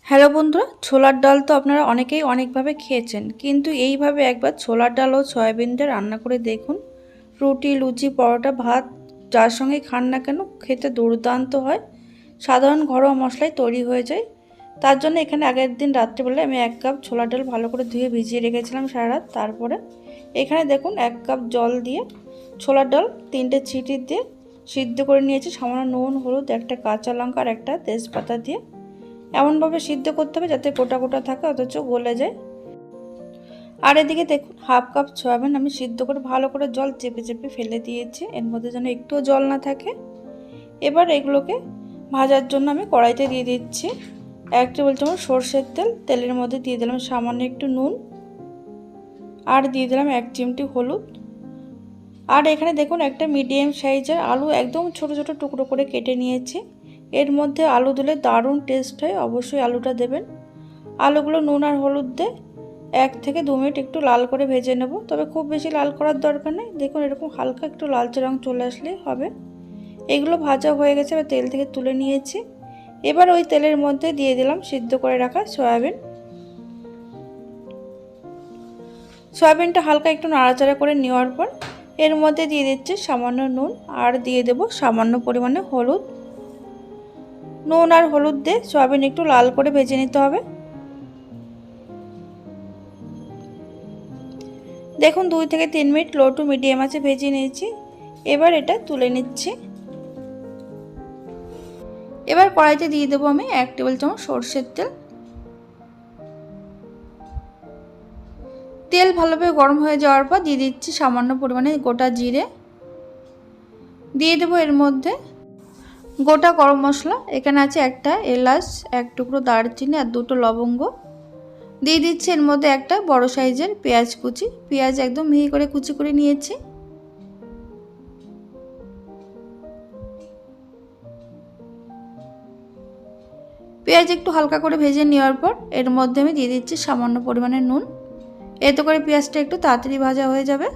Hello বন্ধুরা, ছোলার ডাল তো আপনারা অনেকেই অনেকভাবে খেয়েছেন, কিন্তু এইভাবে একবার ছোলার ডাল ও সয়াবিন দিয়ে রান্না করে দেখুন। রুটি, লুচি, পরোটা, ভাত যার সঙ্গে খান না কেন খেতে দুর্দান্ত হয়। সাধারণ ঘরোয়া মশলায় তৈরি হয়ে যায়। তার জন্য এখানে আগের দিন রাত্রিবেলায় আমি 1 কাপ ছোলার ডাল ভালো করে ধুয়ে ভিজিয়ে রেখেছিলাম সারা রাত। তারপরে এখানে দেখুন 1 কাপ জল দিয়ে ছোলার ডাল 3টে সিটি দিয়ে সিদ্ধ করে নিয়েছি। সামান্য নুন, হলুদ, একটা কাঁচা লঙ্কা আর একটা তেজপাতা দিয়ে এমনভাবে সিদ্ধ করতে হবে যাতে গোটা গোটা থাকে অথচ গলে যায়। আর এদিকে দেখুন 1/2 কাপ সয়াবিন আমি সিদ্ধ করে ভালো করে জল চেপে চেপে ফেলে দিয়েছি, এর মধ্যে যেন একটুও জল না থাকে। এবার এগুলোকে ভাজার জন্য আমি কড়াইতে দিয়ে দিচ্ছি 1 টেবিল চামচ সরষের তেল। তেলের মধ্যে দিয়ে দিলাম সামান্য একটু নুন আর দিয়ে দিলাম 1 চিমটি হলুদ। আর এখানে দেখুন একটা মিডিয়াম সাইজের আলু একদম ছোট ছোট টুকরো করে কেটে নিয়েছি। এর মধ্যে আলু দিলে দারুণ টেস্ট হয়, অবশ্যই আলুটা দেবেন। আলুগুলো নুন আর হলুদ দিয়ে 1 থেকে 2 মিনিট একটু লাল করে ভেজে নেব, তবে খুব বেশি লাল করার দরকার নেই। দেখুন এরকম হালকা একটু লালচে রং চলে আসলেই হবে। এগুলো ভাজা হয়ে গেছে, এবার তেল থেকে তুলে নিয়েছি। এবার ওই তেলের মধ্যে দিয়ে দিলাম সিদ্ধ করে রাখা সয়াবিন। সয়াবিনটা হালকা একটু নাড়াচাড়া করে নেওয়ার পর এর মধ্যে দিয়ে দিচ্ছি সামান্য নুন আর দিয়ে দেব সামান্য পরিমাণে হলুদ। নুন আর হলুদ দিয়ে সয়াবিন একটু লাল করে ভেজে নিতে হবে। দেখুন 2 থেকে 3 মিনিট লো টু মিডিয়াম আঁচে ভেজে নিয়েছি। এবার এটা তুলে নিচ্ছি। এবার কড়াইতে দিয়ে দেবো আমি 1 টেবিল চামচ সরষের তেল। তেল ভালোভাবে গরম হয়ে যাওয়ার পর দিয়ে দিচ্ছি সামান্য পরিমাণে গোটা জিরে। দিয়ে দেবো এর মধ্যে গোটা গরম মশলা, এখানে আছে একটা এলাচ, 1 টুকরো দারচিনি আর 2টো লবঙ্গ। দিয়ে দিচ্ছি এর মধ্যে একটা বড় সাইজের পেঁয়াজ কুচি, পেঁয়াজ একদম মিহি করে কুচি করে নিয়েছি। পেঁয়াজ একটু হালকা করে ভেজে নেওয়ার পর এর মধ্যে আমি দিয়ে দিচ্ছি সামান্য পরিমাণে নুন। এতে করে পেঁয়াজটা একটু তাড়াতাড়ি ভাজা হয়ে যাবে।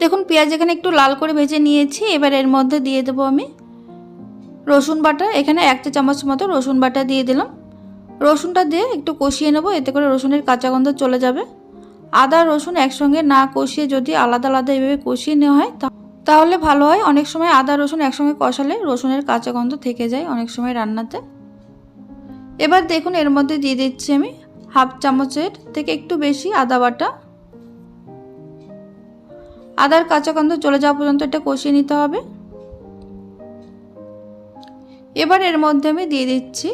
দেখুন পেঁয়াজ এখানে একটু লাল করে ভেজে নিয়েছি। এবার এর মধ্যে দিয়ে দেবো আমি রসুন বাটা, এখানে 1 চা চামচ মতো রসুন বাটা দিয়ে দিলাম। রসুনটা দিয়ে একটু কষিয়ে নেব, এতে করে রসুনের কাঁচা গন্ধ চলে যাবে। আদা রসুন একসঙ্গে না কষিয়ে যদি আলাদা আলাদা এভাবে কষিয়ে নেওয়া হয় তাহলে ভালো হয়। অনেক সময় আদা রসুন একসঙ্গে কষালে রসুনের কাঁচা গন্ধ থেকে যায় অনেক সময় রান্নাতে। এবার দেখুন এর মধ্যে দিয়ে দিচ্ছি আমি 1/2 চামচের থেকে একটু বেশি আদা বাটা। আদার কাঁচা গন্ধ চলে যাওয়া পর্যন্ত এটা কষিয়ে নিতে হবে। এবার এর মধ্যে আমি দিয়ে দিচ্ছি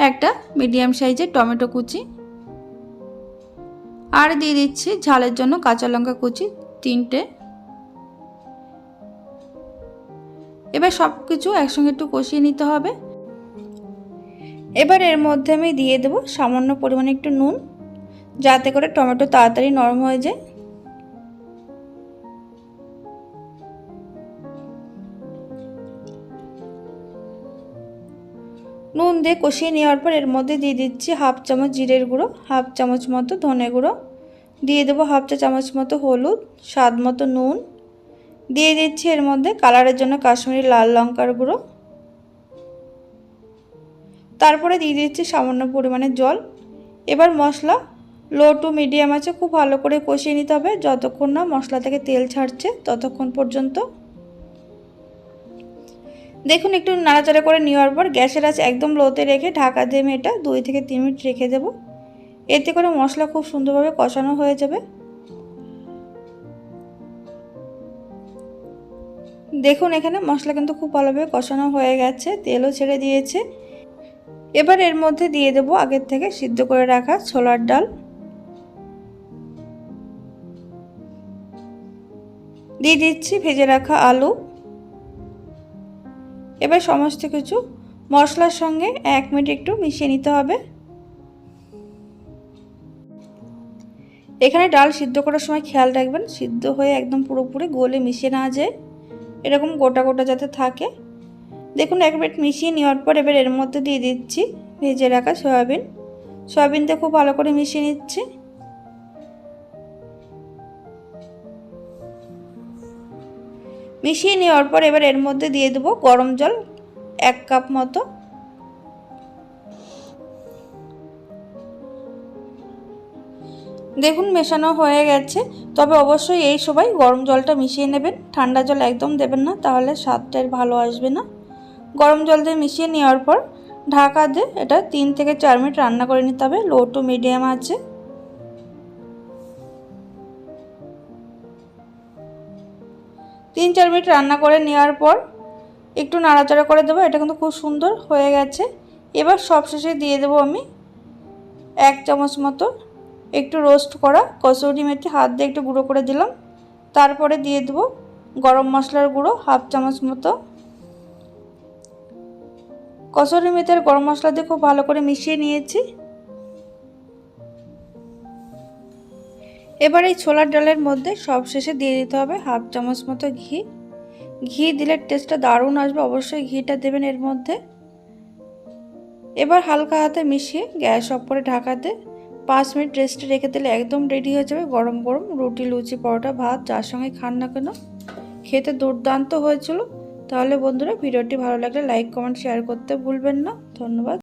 একটা মিডিয়াম সাইজের টমেটো কুচি আর দিয়ে দিচ্ছি ঝালের জন্য কাঁচা লঙ্কা কুচি 3টে। এবার সব কিছু একসঙ্গে একটু কষিয়ে নিতে হবে। এবার এর মধ্যে আমি দিয়ে দেব সামান্য পরিমাণে একটু নুন, যাতে করে টমেটো তাড়াতাড়ি নরম হয়ে যায়। নুন দিয়ে কষিয়ে নেওয়ার পর এর মধ্যে দিয়ে দিচ্ছি 1/2 চামচ জিরের গুঁড়ো, 1/2 চামচ মতো ধনে গুঁড়ো, দিয়ে দেবো 1/2 চা চামচ মতো হলুদ, স্বাদ মতো নুন, দিয়ে দিচ্ছি এর মধ্যে কালারের জন্য কাশ্মীরি লাল লঙ্কার গুঁড়ো। তারপরে দিয়ে দিচ্ছি সামান্য পরিমাণে জল। এবার মশলা লো টু মিডিয়াম আছে খুব ভালো করে কষিয়ে নিতে হবে, যতক্ষণ না মশলা থেকে তেল ছাড়ছে ততক্ষণ পর্যন্ত। দেখুন একটু নাড়াচাড়া করে নেওয়ার পর গ্যাসের আঁচ একদম লোতে রেখে ঢাকা দিয়ে আমি এটা 2 থেকে 3 মিনিট রেখে দেব। এতে করে মশলা খুব সুন্দরভাবে কষানো হয়ে যাবে। দেখুন এখানে মশলা কিন্তু খুব ভালোভাবে কষানো হয়ে গেছে, তেলও ছেড়ে দিয়েছে। এবার এর মধ্যে দিয়ে দেব আগের থেকে সিদ্ধ করে রাখা ছোলার ডাল, দিয়ে দিচ্ছি ভেজে রাখা আলু। এবার সমস্ত কিছু মশলার সঙ্গে 1 মিনিট একটু মিশিয়ে নিতে হবে। এখানে ডাল সিদ্ধ করার সময় খেয়াল রাখবেন সিদ্ধ হয়ে একদম পুরোপুরি গলে মিশিয়ে না যায়, এরকম গোটা গোটা যাতে থাকে। দেখুন 1 মিনিট মিশিয়ে নেওয়ার পর এবার এর মধ্যে দিয়ে দিচ্ছি ভেজে রাখা সয়াবিন। সয়াবিনটা খুব ভালো করে মিশিয়ে নিচ্ছি। মিশিয়ে নেওয়ার পর এবার এর মধ্যে দিয়ে দেবো গরম জল 1 কাপ মতো। দেখুন মেশানো হয়ে গেছে, তবে অবশ্যই এই সময় গরম জলটা মিশিয়ে নেবেন, ঠান্ডা জল একদম দেবেন না, তাহলে স্বাদটা ভালো আসবে না। গরম জল দিয়ে মিশিয়ে নেওয়ার পর ঢাকা দিয়ে এটা 3 থেকে 4 মিনিট রান্না করে নিতে হবে লো টু মিডিয়াম আঁচে। 3-4 মিনিট রান্না করে নেওয়ার পর একটু নাড়াচাড়া করে দেবো। এটা কিন্তু খুব সুন্দর হয়ে গেছে। এবার সবশেষে দিয়ে দেবো আমি 1 চামচ মতো একটু রোস্ট করা কসুরি মেথি, হাত দিয়ে একটু গুঁড়ো করে দিলাম। তারপরে দিয়ে দেবো গরম মশলার গুঁড়ো 1/2 চামচ মতো। কসুরি মেথি আর গরম মশলা দিয়ে খুব ভালো করে মিশিয়ে নিয়েছি। এবার এই ছোলার ডালের মধ্যে সবশেষে দিয়ে দিতে হবে 1/2 চামচ মতো ঘি। ঘি দিলে টেস্টটা দারুণ আসবে, অবশ্যই ঘিটা দেবেন এর মধ্যে। এবার হালকা হাতে মিশিয়ে গ্যাস অফ করে ঢাকাতে 5 মিনিট রেস্টে রেখে দিলে একদম রেডি হয়ে যাবে গরম গরম রুটি, লুচি, পরোটা, ভাত যার সঙ্গে খান না কেন খেতে দুর্দান্ত হয়েছিল। তাহলে বন্ধুরা ভিডিওটি ভালো লাগলে লাইক, কমেন্ট, শেয়ার করতে ভুলবেন না। ধন্যবাদ।